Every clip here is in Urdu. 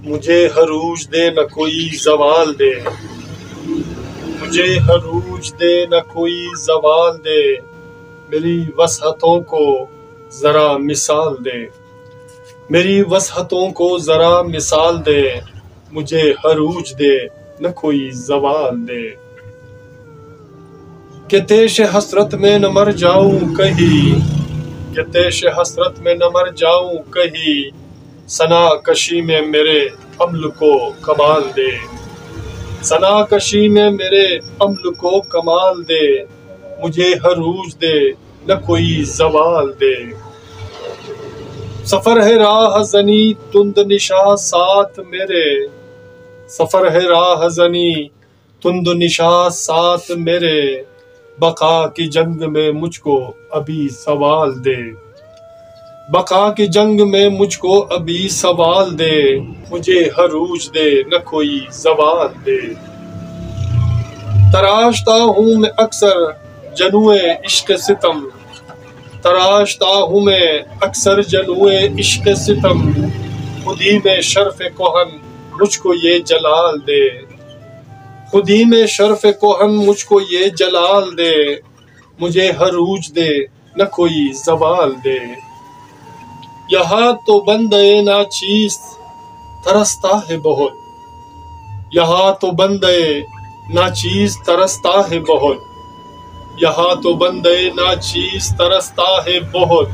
مجھے عروج دے نہ کوئی زوال دے، مجھے عروج دے نہ کوئی زوال دے، میری وسعتوں کو ذرا مثال دے، میری وسعتوں کو ذرا مثال دے، مجھے عروج دے نہ کوئی زوال دے، کہ تیش حسرت میں نہ مر جاؤں کہیں، کہ تیش حسرت میں نہ مر جاؤں کہیں، ثنا کشی میں میرے عمل کو کمال دے، ثنا کشی میں میرے عمل کو کمال دے، مجھے عروج دے نہ کوئی زوال دے، سفر ہے راہ زنی تند نشاں ساتھ میرے، سفر ہے راہ زنی تند نشاں ساتھ میرے، بقا کی جنگ میں مجھ کو ابھی سوال دے، بقا کی جنگ میں مجھ کو ابھی سوال دے، مجھے عروج دے نہ کوئی زوال دے، تراشتا ہوں میں اکثر جنوئے عشق ستم، تراشتا ہوں میں اکثر جنوئے عشق ستم، خودی میں شرف کہن مجھ کو یہ جلال دے، خودی میں شرف کہن مجھ کو یہ جلال دے، مجھے عروج دے نہ کوئی زوال دے، یہاں تو بندے ناچیز ترستا ہے بہت، یہاں تو بندے ناچیز ترستا ہے بہت، یہاں تو بندے ناچیز ترستا ہے بہت،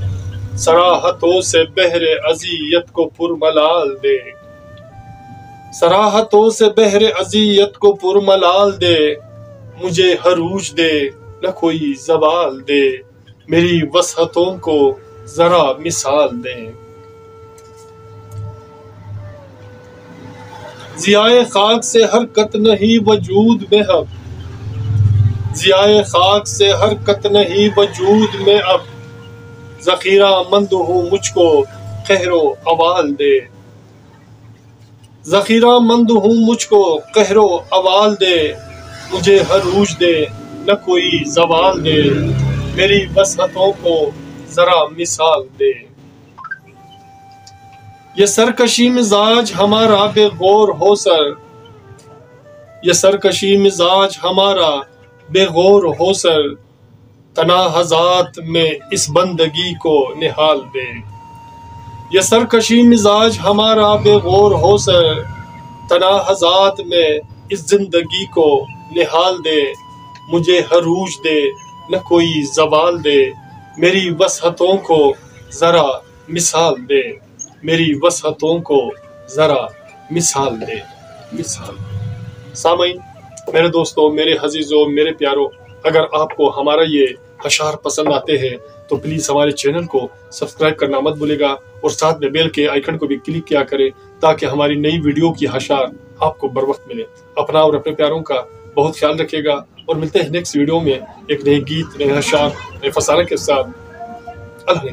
صراحتوں سے بحر اذیت کو پرملال دے، صراحتوں سے بحر اذیت کو پرملال دے، مجھے عروج دے نہ کوئی زوال دے، میری وسعتوں کو ذرا مثال دے، ضیائے خاک سے حرکت نہیں وجود میں اب، ضیائے خاک سے حرکت نہیں وجود میں اب، ذخیرہ مند ہوں مجھ کو قہر و اوال دے، ذخیرہ مند ہوں مجھ کو قہر و اوال دے، مجھے عروج دے نہ کوئی زوال دے، میری وسعتوں کو ذرا مثال دے، یہ سرکشی مزاج ہمارا بے غور ہو سر، یہ سرکشی مزاج ہمارا بے غور ہو سر، تناہزات میں اس بندگی کو نہال دے، یہ سرکشی مزاج ہمارا بے غور ہو سر، تناہزات میں اس زندگی کو نہال دے، مجھے عروج دے نہ کوئی زوال دے، میری وسعتوں کو ذرا مثال دے، میری وسعتوں کو ذرا مثال دے، مثال دے۔ سامعین، میرے دوستوں، میرے عزیزوں، میرے پیاروں، اگر آپ کو ہمارا یہ اشعار پسند آتے ہیں تو پلیز ہمارے چینل کو سبسکرائب کرنا مت بھولے گا، اور ساتھ میں بیل کے آئیکن کو بھی کلک کیا کرے تاکہ ہماری نئی ویڈیو کی اشعار آپ کو بر وقت ملے۔ اپنا اور اپنے پیاروں کا بہت خیال رکھے گا، اور ملتے ہیں نیکسٹ ویڈیو میں ایک نئے گیت، نئے اشعار، نئے فسانہ کے ساتھ۔ اللہ نے